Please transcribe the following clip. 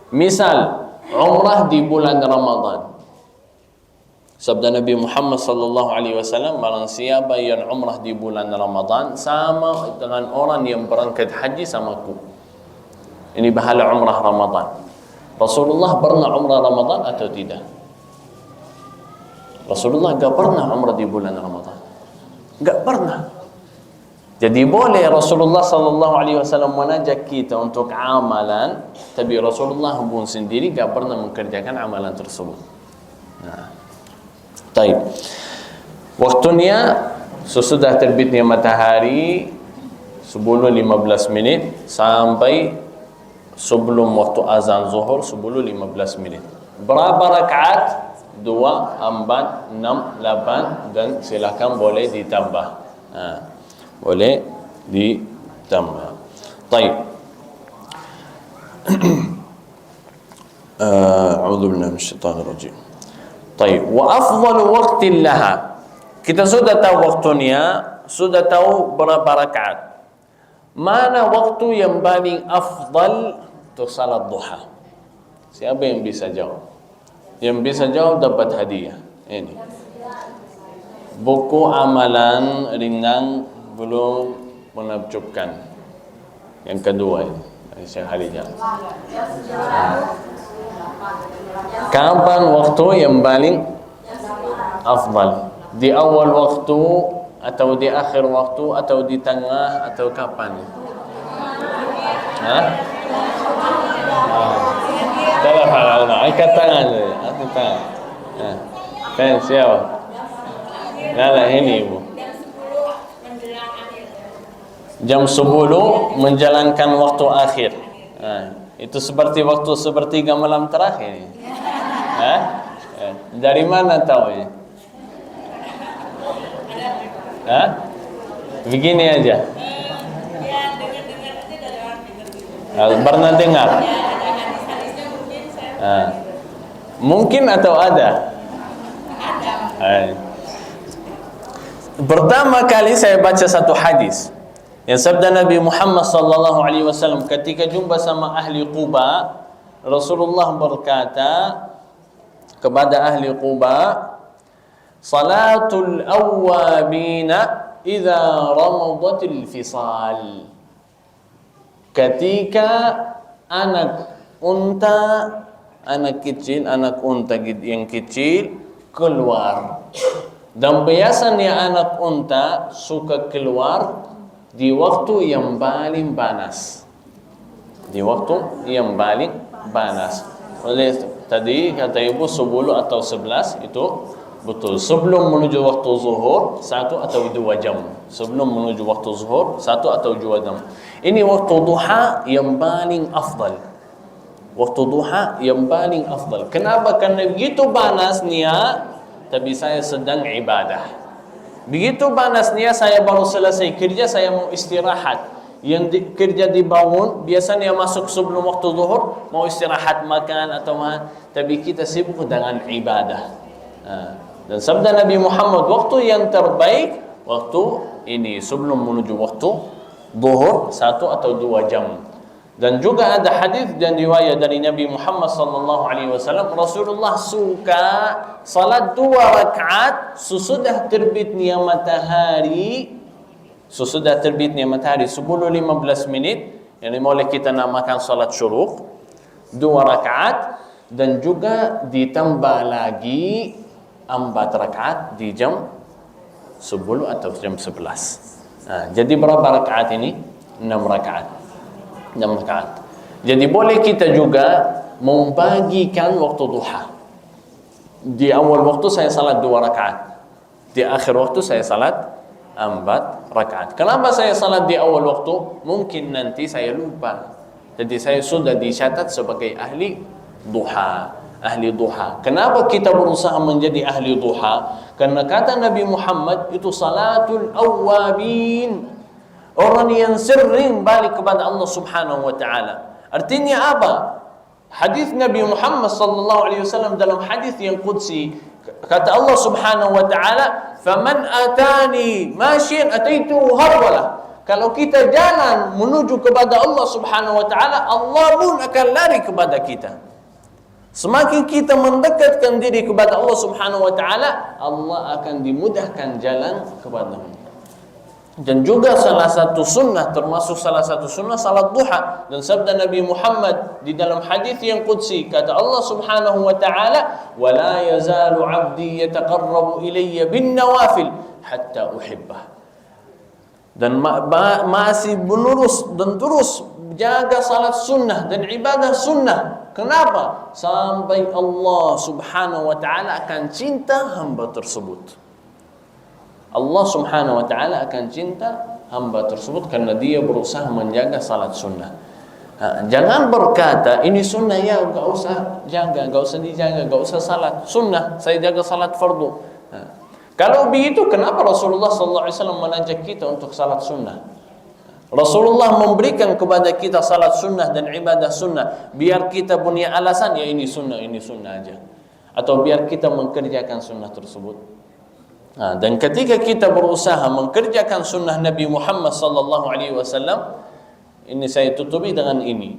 Misal umrah di bulan Ramadan. Sabda Nabi Muhammad sallallahu alaihi wasallam, barang siapa yang umrah di bulan Ramadan sama dengan orang yang berangkat haji sama aku. Ini pahala umrah Ramadan. Rasulullah pernah umrah Ramadan atau tidak? Rasulullah enggak pernah umrah di bulan Ramadan. Enggak pernah. Jadi boleh Rasulullah sallallahu alaihi wasallam mengajak kita untuk amalan, tapi Rasulullah pun sendiri enggak pernah mengerjakan amalan tersebut. Nah. Baik. Waktunya sesudah terbitnya matahari 10:15 menit sampai sebelum waktu azan zuhur 10:15 menit. Berapa rakaat? 2, 4, 6, 8 dan silakan boleh ditambah. Boleh ditambah. Baik. A'udzu billahi minasyaitonir rajim. Baik, wa afdalu waqtin laha. Kita sudah tahu waktunya, sudah tahu berapa rakaat. Mana waktu yang paling afdal untuk salat duha? Siapa yang bisa jawab? Yang bisa jawab dapat hadiah. Ini buku amalan ringan belum menakjubkan. Yang kedua ini Syekh Khalid. Kapan waktu yang paling afdal? Di awal waktu atau di akhir waktu atau di tengah atau kapan? Telah angkat tangan saja, angkat tangan. Kan siapa? Nala ini ibu. Jam 10 menjalankan waktu akhir. Itu seperti waktu sepertiga malam terakhir. Dari mana tahu ya? Begini aja. Pernah dengar? Mungkin atau ada? Pertama kali saya baca satu hadis yang sabda Nabi Muhammad sallallahu alaihi wasallam ketika jumpa sama ahli Quba, Rasulullah berkata kepada ahli Quba, salatul awwabina idza ramadatil fisal. Ketika anak unta, anak kecil, anak unta yang kecil keluar. Dan biasanya anak unta suka keluar di waktu yang paling panas. Di waktu yang paling panas. Oleh tadi kata ibu 10 atau 11 itu betul. Sebelum menuju waktu zuhur 1 atau 2 jam. Sebelum menuju waktu zuhur 1 atau 2 jam. Ini waktu duha yang paling afdal. Waktu duha yang paling afdal. Kenapa? Karena begitu panasnya, tapi saya sedang ibadah. Begitu panasnya saya baru selesai kerja, saya mau istirahat. Yang kerja dibangun biasanya masuk sebelum waktu zuhur, mau istirahat makan atau tapi kita sibuk dengan ibadah. Dan sabda Nabi Muhammad, waktu yang terbaik waktu ini sebelum menuju waktu zuhur 1 atau 2 jam. Dan juga ada hadis dan riwayat dari Nabi Muhammad sallallahu alaihi wasallam, Rasulullah suka salat 2 rakaat sesudah terbitnya matahari. Sesudah terbitnya matahari 10-15 menit, yang boleh kita namakan salat syuruk, 2 rakaat, dan juga ditambah lagi 4 rakaat di jam 10 atau jam 11. Jadi berapa rakaat ini? 6 rakaat. 6 rakaat. Jadi boleh kita juga membagikan waktu duha. Di awal waktu saya salat 2 rakaat. Di akhir waktu saya salat 4 rakaat. Kenapa saya salat di awal waktu? Mungkin nanti saya lupa. Jadi saya sudah dicatat sebagai ahli duha. Ahli duha. Kenapa kita berusaha menjadi ahli duha? Karena kata Nabi Muhammad itu salatul awwabin. Orang yang sering balik kepada Allah Subhanahu wa taala. Artinya apa? Hadis Nabi Muhammad sallallahu alaihi wasallam dalam hadis yang qudsi, kata Allah Subhanahu wa taala, "Faman atani masyin ataituhu harwala." Kalau kita jalan menuju kepada Allah Subhanahu wa taala, Allah pun akan lari kepada kita. Semakin kita mendekatkan diri kepada Allah Subhanahu wa taala, Allah akan dimudahkan jalan kepadamu. Dan juga salah satu sunnah, termasuk salah satu sunnah salat duha. Dan sabda Nabi Muhammad di dalam hadis yang qudsi, kata Allah Subhanahu wa taala, "Wa la yazalu 'abdi yataqarrabu ilayya bin nawafil hatta uhibbah." Dan masih menerus dan terus jaga salat sunnah dan ibadah sunnah. Kenapa? Sampai Allah Subhanahu wa taala akan cinta hamba tersebut. Allah Subhanahu wa taala akan cinta hamba tersebut karena dia berusaha menjaga salat sunnah. Jangan berkata ini sunnah ya, enggak usah jaga, enggak usah dijaga, enggak usah salat sunnah, saya jaga salat fardu. Kalau begitu kenapa Rasulullah sallallahu alaihi wasallam mengajak kita untuk salat sunnah? Rasulullah memberikan kepada kita salat sunnah dan ibadah sunnah biar kita punya alasan, ya ini sunnah aja, atau biar kita mengerjakan sunnah tersebut. Dan ketika kita berusaha mengerjakan sunnah Nabi Muhammad sallallahu alaihi wasallam, ini saya tutupi dengan ini.